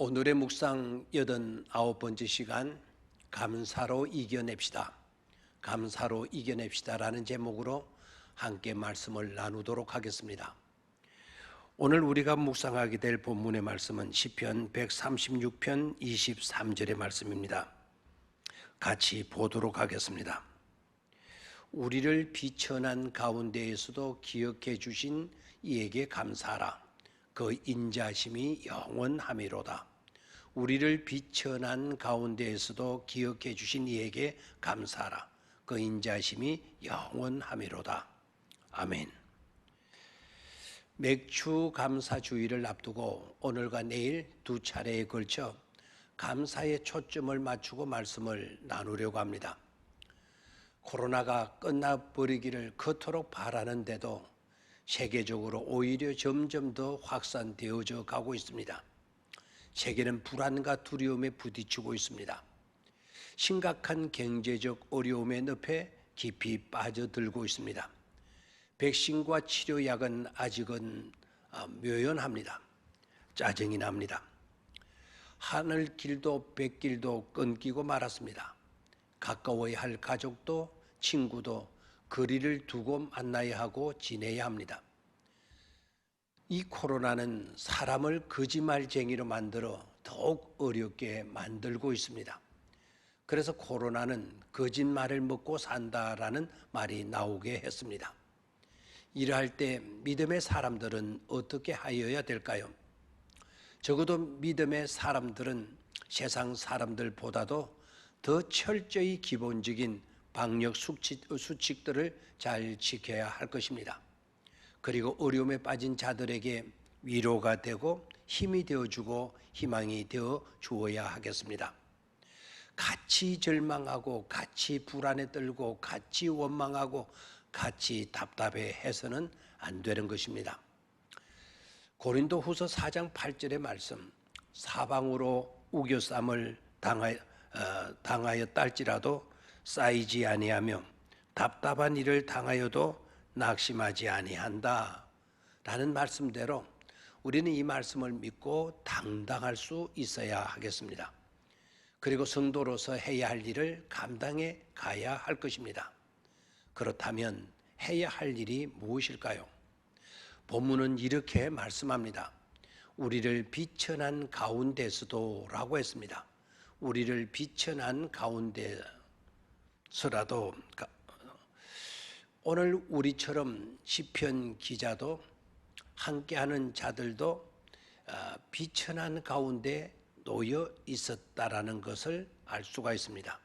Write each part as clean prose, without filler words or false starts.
오늘의 묵상 89번째 시간 감사로 이겨냅시다. 감사로 이겨냅시다라는 제목으로 함께 말씀을 나누도록 하겠습니다. 오늘 우리가 묵상하게 될 본문의 말씀은 시편 136편 23절의 말씀입니다. 같이 보도록 하겠습니다. 우리를 비천한 가운데에서도 기억해 주신 이에게 감사하라. 그 인자심이 영원하미로다. 우리를 비천한 가운데에서도 기억해 주신 이에게 감사하라. 그 인자심이 영원하미로다. 아멘. 맥주 감사 주일을 앞두고 오늘과 내일 두 차례에 걸쳐 감사에 초점을 맞추고 말씀을 나누려고 합니다. 코로나가 끝나버리기를 그토록 바라는데도 세계적으로 오히려 점점 더 확산되어져 가고 있습니다. 세계는 불안과 두려움에 부딪히고 있습니다. 심각한 경제적 어려움의 늪에 깊이 빠져들고 있습니다. 백신과 치료약은 아직은 묘연합니다. 짜증이 납니다. 하늘길도 백길도 끊기고 말았습니다. 가까워야 할 가족도 친구도 거리를 두고 만나야 하고 지내야 합니다. 이 코로나는 사람을 거짓말쟁이로 만들어 더욱 어렵게 만들고 있습니다. 그래서 코로나는 거짓말을 먹고 산다라는 말이 나오게 했습니다. 이러할 때 믿음의 사람들은 어떻게 하여야 될까요? 적어도 믿음의 사람들은 세상 사람들보다도 더 철저히 기본적인 방역 수칙들을 잘 지켜야 할 것입니다. 그리고 어려움에 빠진 자들에게 위로가 되고 힘이 되어주고 희망이 되어 주어야 하겠습니다. 같이 절망하고 같이 불안에 떨고 같이 원망하고 같이 답답해해서는 안 되는 것입니다. 고린도후서 4장 8절의 말씀, 사방으로 우겨쌈을 당하였달지라도 쌓이지 아니하며 답답한 일을 당하여도 낙심하지 아니한다 라는 말씀대로 우리는 이 말씀을 믿고 당당할 수 있어야 하겠습니다. 그리고 성도로서 해야 할 일을 감당해 가야 할 것입니다. 그렇다면 해야 할 일이 무엇일까요? 본문은 이렇게 말씀합니다. 우리를 비천한 가운데서도 라고 했습니다. 우리를 비천한 가운데서라도 오늘 우리처럼 시편 기자도 함께하는 자들도 비천한 가운데 놓여 있었다라는 것을 알 수가 있습니다.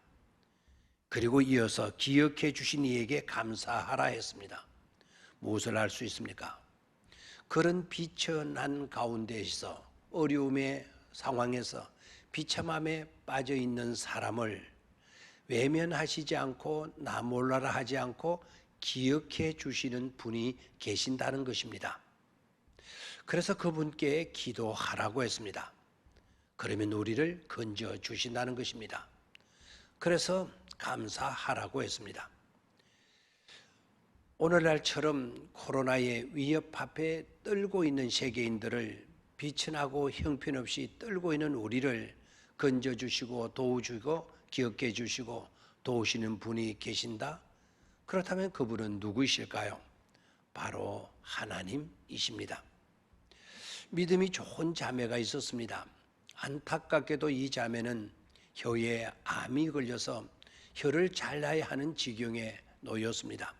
그리고 이어서 기억해 주신 이에게 감사하라 했습니다. 무엇을 알 수 있습니까? 그런 비천한 가운데에서 어려움의 상황에서 비참함에 빠져 있는 사람을 외면하시지 않고 나 몰라라 하지 않고 기억해 주시는 분이 계신다는 것입니다. 그래서 그분께 기도하라고 했습니다. 그러면 우리를 건져 주신다는 것입니다. 그래서 감사하라고 했습니다. 오늘날처럼 코로나의 위협 앞에 떨고 있는 세계인들을 비천하고 형편없이 떨고 있는 우리를 건져주시고 도와주고 기억해 주시고 도우시는 분이 계신다? 그렇다면 그분은 누구이실까요? 바로 하나님이십니다. 믿음이 좋은 자매가 있었습니다. 안타깝게도 이 자매는 혀에 암이 걸려서 혀를 잘라야 하는 지경에 놓였습니다.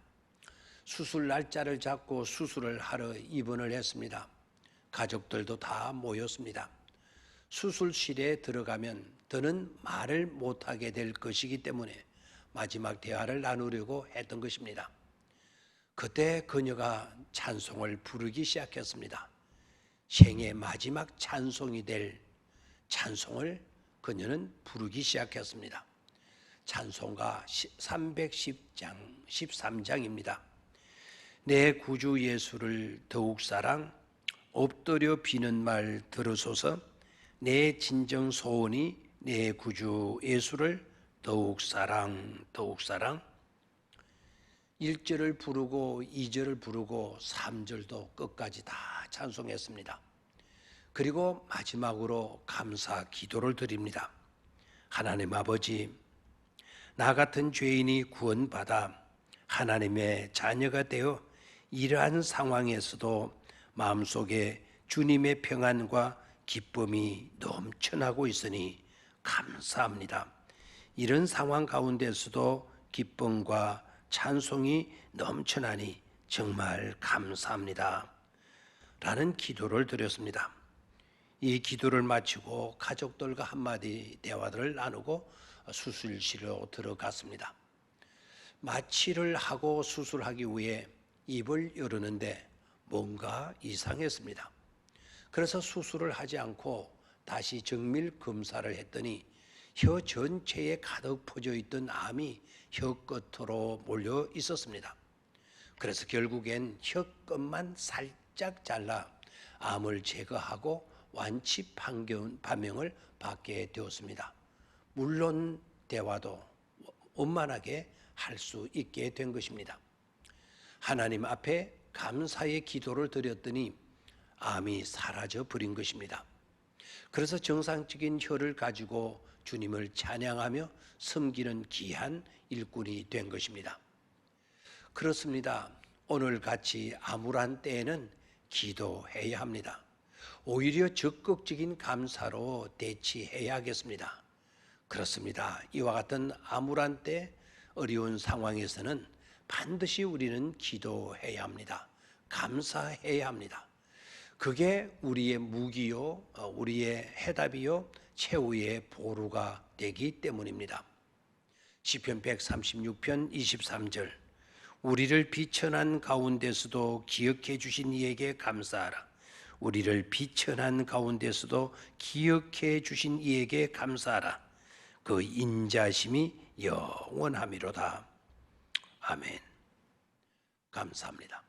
수술 날짜를 잡고 수술을 하러 입원을 했습니다. 가족들도 다 모였습니다. 수술실에 들어가면 더는 말을 못하게 될 것이기 때문에 마지막 대화를 나누려고 했던 것입니다. 그때 그녀가 찬송을 부르기 시작했습니다. 생애 마지막 찬송이 될 찬송을 그녀는 부르기 시작했습니다. 찬송가 310장 13장입니다. 내 구주 예수를 더욱 사랑, 엎드려 비는 말 들으소서. 내 진정 소원이 내 구주 예수를 더욱 사랑, 더욱 사랑. 1절을 부르고 2절을 부르고 3절도 끝까지 다 찬송했습니다. 그리고 마지막으로 감사 기도를 드립니다. 하나님 아버지, 나 같은 죄인이 구원받아 하나님의 자녀가 되어 이러한 상황에서도 마음속에 주님의 평안과 기쁨이 넘쳐나고 있으니 감사합니다. 이런 상황 가운데서도 기쁨과 찬송이 넘쳐나니 정말 감사합니다. 라는 기도를 드렸습니다. 이 기도를 마치고 가족들과 한마디 대화를 나누고 수술실로 들어갔습니다. 마취를 하고 수술하기 위해 입을 열었는데 뭔가 이상했습니다. 그래서 수술을 하지 않고 다시 정밀 검사를 했더니 혀 전체에 가득 퍼져 있던 암이 혀 끝으로 몰려 있었습니다. 그래서 결국엔 혀 끝만 살짝 잘라 암을 제거하고 완치 판명을 받게 되었습니다. 물론 대화도 원만하게 할 수 있게 된 것입니다. 하나님 앞에 감사의 기도를 드렸더니 암이 사라져 버린 것입니다. 그래서 정상적인 혀를 가지고 주님을 찬양하며 섬기는 귀한 일꾼이 된 것입니다. 그렇습니다. 오늘 같이 암울한 때에는 기도해야 합니다. 오히려 적극적인 감사로 대치해야겠습니다. 그렇습니다. 이와 같은 암울한 때, 어려운 상황에서는 반드시 우리는 기도해야 합니다. 감사해야 합니다. 그게 우리의 무기요, 우리의 해답이요, 최후의 보루가 되기 때문입니다. 시편 136편 23절, 우리를 비천한 가운데서도 기억해 주신 이에게 감사하라. 우리를 비천한 가운데서도 기억해 주신 이에게 감사하라. 그 인자심이 영원하미로다. 아멘. 감사합니다.